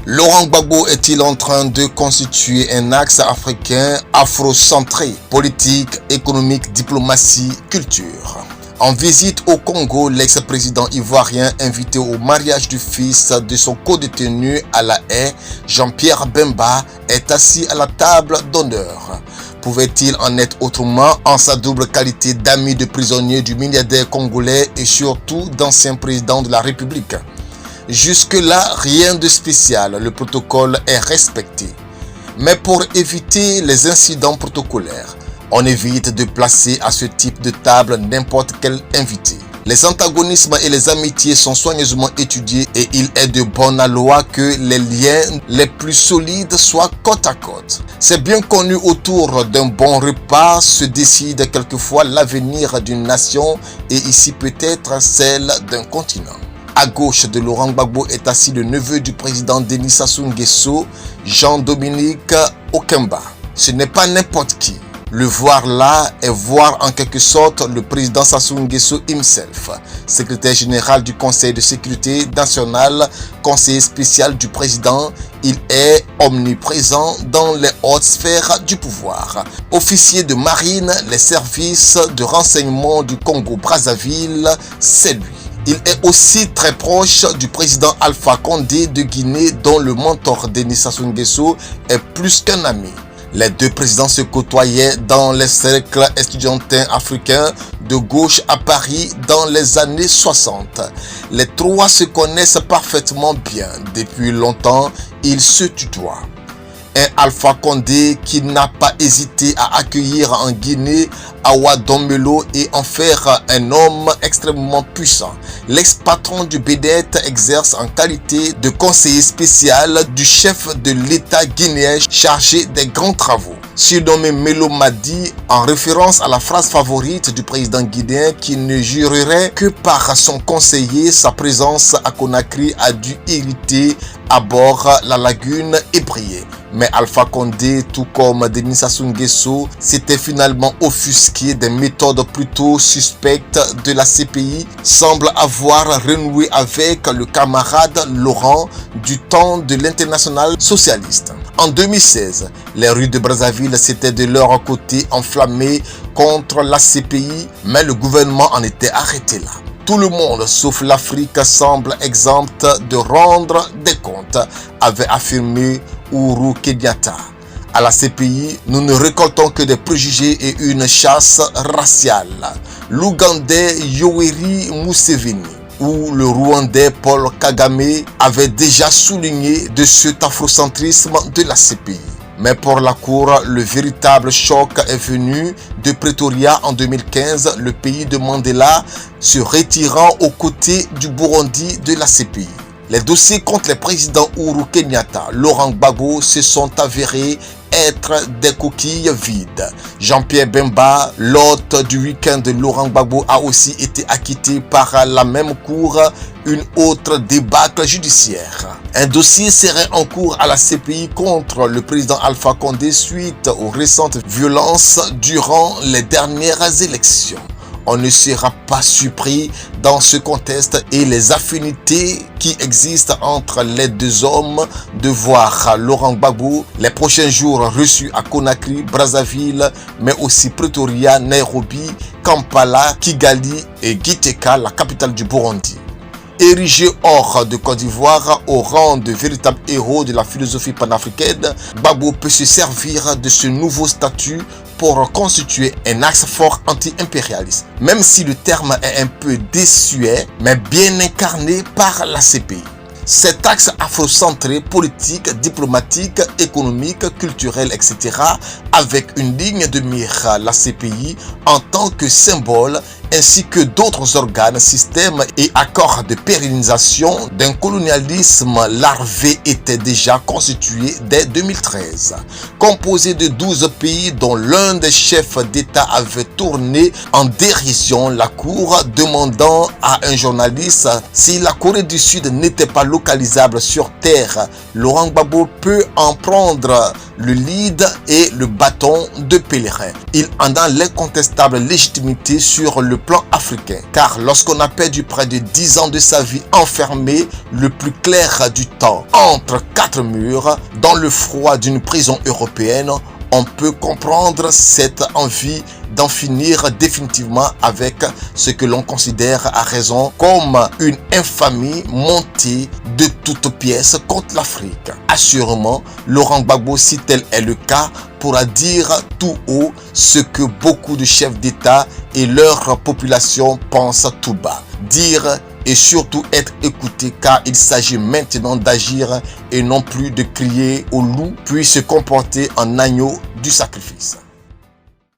Laurent Gbagbo est-il en train de constituer un axe africain afrocentré, politique, économique, diplomatie, culture? En visite au Congo, l'ex-président ivoirien invité au mariage du fils de son codétenu à La Haye, Jean-Pierre Bemba, est assis à la table d'honneur. Pouvait-il en être autrement en sa double qualité d'ami de prisonnier du milliardaire congolais et surtout d'ancien président de la République? Jusque-là, rien de spécial, le protocole est respecté. Mais pour éviter les incidents protocolaires, on évite de placer à ce type de table n'importe quel invité. Les antagonismes et les amitiés sont soigneusement étudiés et il est de bonne loi que les liens les plus solides soient côte à côte. C'est bien connu, autour d'un bon repas se décide quelquefois l'avenir d'une nation et ici peut-être celle d'un continent. À gauche de Laurent Gbagbo est assis le neveu du président Denis Sassou Nguesso, Jean-Dominique Okemba. Ce n'est pas n'importe qui. Le voir là est voir en quelque sorte le président Sassou Nguesso himself, secrétaire général du Conseil de sécurité nationale, conseiller spécial du président. Il est omniprésent dans les hautes sphères du pouvoir. Officier de marine, les services de renseignement du Congo-Brazzaville, c'est lui. Il est aussi très proche du président Alpha Condé de Guinée, dont le mentor Denis Sassou Nguesso est plus qu'un ami. Les deux présidents se côtoyaient dans les cercles estudiantins africains de gauche à Paris dans les années 60. Les trois se connaissent parfaitement bien. Depuis longtemps, ils se tutoient. Un Alpha Condé qui n'a pas hésité à accueillir en Guinée Awa Dombelo et en faire un homme extrêmement puissant. L'ex-patron du BDET exerce en qualité de conseiller spécial du chef de l'État guinéen chargé des grands travaux. Surnommé Melo Madi, en référence à la phrase favorite du président guinéen qui ne jurerait que par son conseiller, sa présence à Conakry a dû irriter à bord la lagune et briller. Mais Alpha Condé, tout comme Denis Sassou Nguesso, s'était finalement offusqué des méthodes plutôt suspectes de la CPI, semble avoir renoué avec le camarade Laurent du temps de l'internationale socialiste. En 2016, les rues de Brazzaville s'étaient de leur côté enflammées contre la CPI, mais le gouvernement en était arrêté là. Tout le monde, sauf l'Afrique, semble exempte de rendre des comptes, avait affirmé Uhuru Kenyatta. À la CPI, nous ne récoltons que des préjugés et une chasse raciale. L'Ougandais Yoweri Museveni ou le Rwandais Paul Kagame avaient déjà souligné de cet afrocentrisme de la CPI. Mais pour la Cour, le véritable choc est venu de Pretoria en 2015, le pays de Mandela se retirant aux côtés du Burundi de la CPI. Les dossiers contre les présidents Uhuru Kenyatta, Laurent Gbagbo se sont avérés être des coquilles vides. Jean-Pierre Bemba, l'hôte du week-end de Laurent Gbagbo, a aussi été acquitté par la même cour, une autre débâcle judiciaire. Un dossier serait en cours à la CPI contre le président Alpha Condé suite aux récentes violences durant les dernières élections. On ne sera pas surpris dans ce contexte et les affinités qui existent entre les deux hommes de voir Laurent Gbagbo les prochains jours reçus à Conakry, Brazzaville, mais aussi Pretoria, Nairobi, Kampala, Kigali et Giteka, la capitale du Burundi. Érigé hors de Côte d'Ivoire au rang de véritable héros de la philosophie panafricaine, Gbagbo peut se servir de ce nouveau statut pour constituer un axe fort anti-impérialiste, même si le terme est un peu désuet, mais bien incarné par la CPI. Cet axe afrocentré, politique, diplomatique, économique, culturel, etc., avec une ligne de mire, la CPI, en tant que symbole, ainsi que d'autres organes, systèmes et accords de pérennisation d'un colonialisme larvé était déjà constitué dès 2013. Composé de 12 pays dont l'un des chefs d'État avait tourné en dérision la Cour, demandant à un journaliste si la Corée du Sud n'était pas localisable sur terre. Laurent Gbagbo peut en prendre le lead et le bâton de pèlerin. Il en a l'incontestable légitimité sur le plan africain, car lorsqu'on a perdu près de 10 ans de sa vie enfermé le plus clair du temps entre 4 murs dans le froid d'une prison européenne, on peut comprendre cette envie d'en finir définitivement avec ce que l'on considère à raison comme une infamie montée de toutes pièces contre l'Afrique. Assurément, Laurent Gbagbo, si tel est le cas, pourra dire tout haut ce que beaucoup de chefs d'État et leur population pensent tout bas. Dire et surtout être écouté, car il s'agit maintenant d'agir et non plus de crier au loup puis se comporter en agneau du sacrifice.